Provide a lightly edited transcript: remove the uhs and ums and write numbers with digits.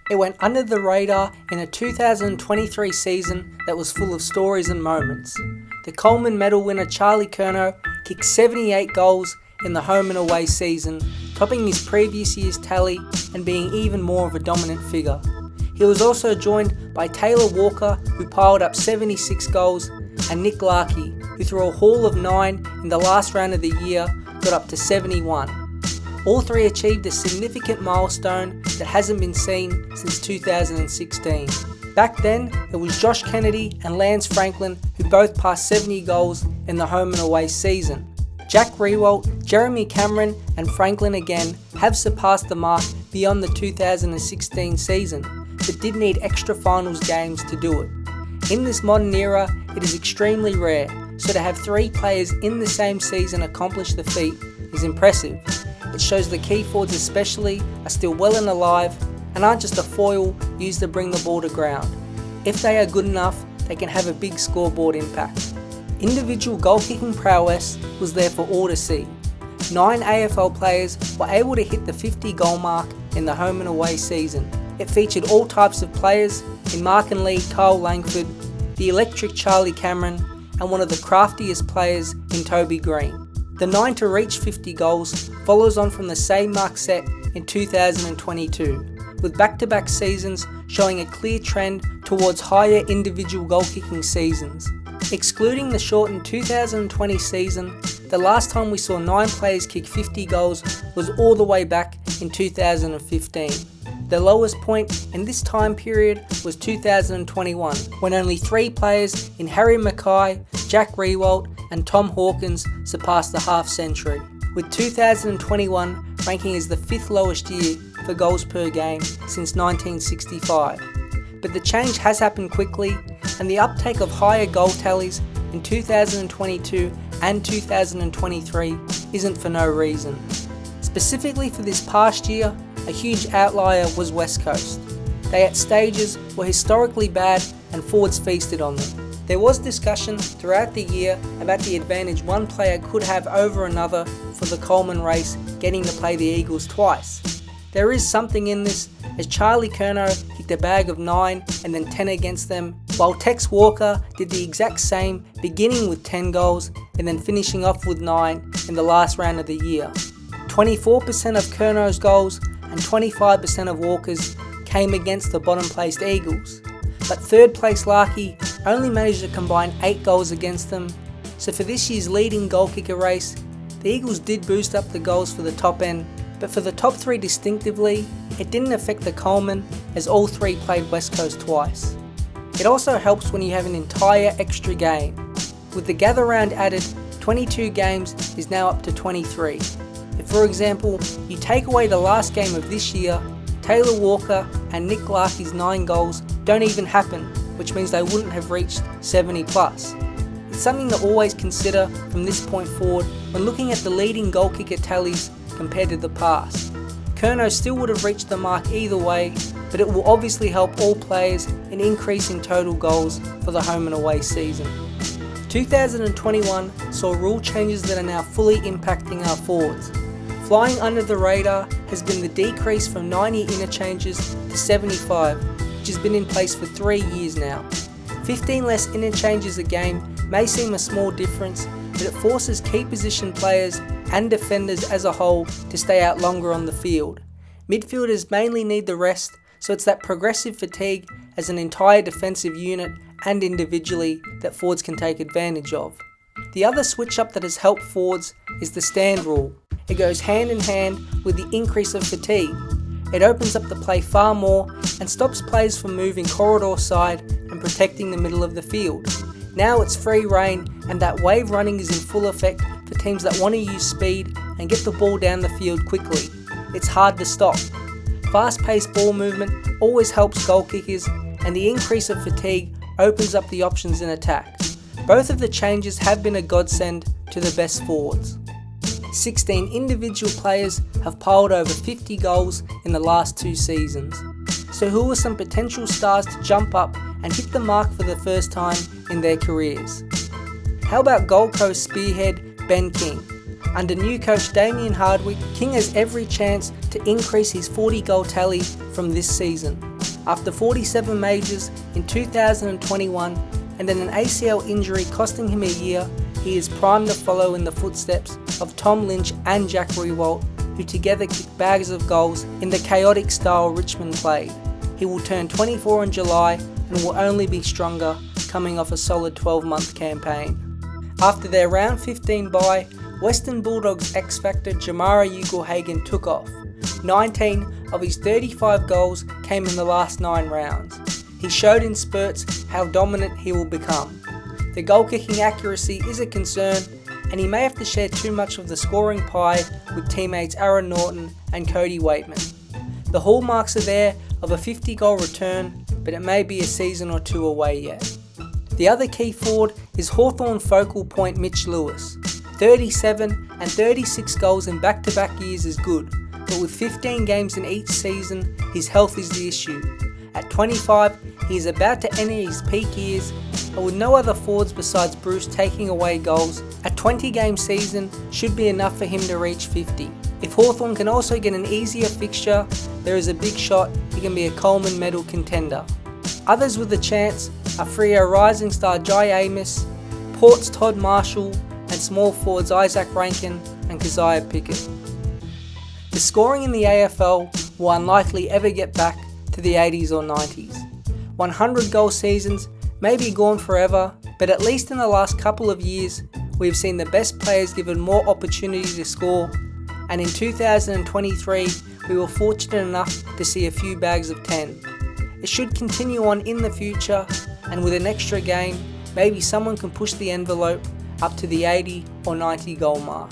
It went under the radar in a 2023 season that was full of stories and moments. The Coleman medal winner Charlie Curnow kicked 78 goals in the home and away season, topping his previous year's tally and being even more of a dominant figure. He was also joined by Taylor Walker, who piled up 76 goals, and Nick Larkey, who threw a haul of 9 in the last round of the year, got up to 71. All three achieved a significant milestone that hasn't been seen since 2016. Back then, it was Josh Kennedy and Lance Franklin who both passed 70 goals in the home and away season. Jack Riewoldt, Jeremy Cameron and Franklin again have surpassed the mark beyond the 2016 season, but did need extra finals games to do it. In this modern era, it is extremely rare, so to have three players in the same season accomplish the feat is impressive. It shows the key forwards especially are still well and alive and aren't just a foil used to bring the ball to ground. If they are good enough, they can have a big scoreboard impact. Individual goal-kicking prowess was there for all to see. 9 AFL players were able to hit the 50-goal mark in the home and away season. It featured all types of players in Mark and Lee Kyle Langford, the electric Charlie Cameron, and one of the craftiest players in Toby Green. The 9 to reach 50 goals follows on from the same mark set in 2022, with back-to-back seasons showing a clear trend towards higher individual goal-kicking seasons. Excluding the shortened 2020 season, the last time we saw 9 players kick 50 goals was all the way back in 2015. The lowest point in this time period was 2021, when only 3 players in Harry Mackay, Jack Riewoldt and Tom Hawkins surpassed the half century, with 2021 ranking as the 5th lowest year for goals per game since 1965. But the change has happened quickly, and the uptake of higher goal tallies in 2022 and 2023 isn't for no reason. Specifically for this past year, a huge outlier was West Coast. They at stages were historically bad and forwards feasted on them. There was discussion throughout the year about the advantage one player could have over another for the Coleman race, getting to play the Eagles twice. There is something in this, as Charlie Curnow kicked a bag of 9 and then 10 against them, while Tex Walker did the exact same, beginning with 10 goals and then finishing off with 9 in the last round of the year. 24% of Curnow's goals and 25% of Walker's came against the bottom-placed Eagles, but third-place Larkey only managed to combine 8 goals against them, so for this year's leading goal kicker race, the Eagles did boost up the goals for the top end, but for the top 3 distinctively, it didn't affect the Coleman as all 3 played West Coast twice. It also helps when you have an entire extra game. With the gather round added, 22 games is now up to 23. If, for example, you take away the last game of this year, Taylor Walker and Nick Larkey's 9 goals don't even happen, which means they wouldn't have reached 70 plus. It's something to always consider from this point forward when looking at the leading goal kicker tallies compared to the past. Curnow still would have reached the mark either way, but it will obviously help all players in increasing total goals for the home and away season. 2021 saw rule changes that are now fully impacting our forwards. Flying under the radar has been the decrease from 90 interchanges to 75, which has been in place for 3 years now. 15 less interchanges a game may seem a small difference, but it forces key position players and defenders as a whole to stay out longer on the field. Midfielders mainly need the rest, so it's that progressive fatigue as an entire defensive unit and individually that forwards can take advantage of. The other switch up that has helped forwards is the stand rule. It goes hand in hand with the increase of fatigue. It opens up the play far more and stops players from moving corridor side and protecting the middle of the field. Now it's free reign, and that wave running is in full effect for teams that want to use speed and get the ball down the field quickly. It's hard to stop. Fast-paced ball movement always helps goal kickers, and the increase of fatigue opens up the options in attack. Both of the changes have been a godsend to the best forwards. 16 individual players have piled over 50 goals in the last 2 seasons. So who are some potential stars to jump up and hit the mark for the first time in their careers? How about Gold Coast spearhead Ben King? Under new coach Damien Hardwick, King has every chance to increase his 40-goal tally from this season. After 47 majors in 2021 and then an ACL injury costing him a year, he is primed to follow in the footsteps of Tom Lynch and Jack Riewoldt, who together kicked bags of goals in the chaotic style Richmond played. He will turn 24 in July and will only be stronger, coming off a solid 12-month campaign. After their round 15 bye, Western Bulldogs X-Factor Jamara Ugle-Hagan took off. 19 of his 35 goals came in the last 9 rounds. He showed in spurts how dominant he will become. The goal-kicking accuracy is a concern, and he may have to share too much of the scoring pie with teammates Aaron Norton and Cody Waitman. The hallmarks are there of a 50-goal return, but it may be a season or two away yet. The other key forward is Hawthorn focal point Mitch Lewis. 37 and 36 goals in back-to-back years is good, but with 15 games in each season, his health is the issue. At 25, he is about to enter his peak years, but with no other forwards besides Bruce taking away goals, a 20-game season should be enough for him to reach 50. If Hawthorn can also get an easier fixture, there is a big shot he can be a Coleman medal contender. Others with a chance are Freo rising star Jai Amos, Port's Todd Marshall, and small forwards Isaac Rankin and Keziah Pickett. The scoring in the AFL will unlikely ever get back to the 80s or 90s. 100-goal seasons may be gone forever, but at least in the last couple of years, we've seen the best players given more opportunity to score, and in 2023, we were fortunate enough to see a few bags of 10. It should continue on in the future, and with an extra game, maybe someone can push the envelope up to the 80 or 90 goal mark.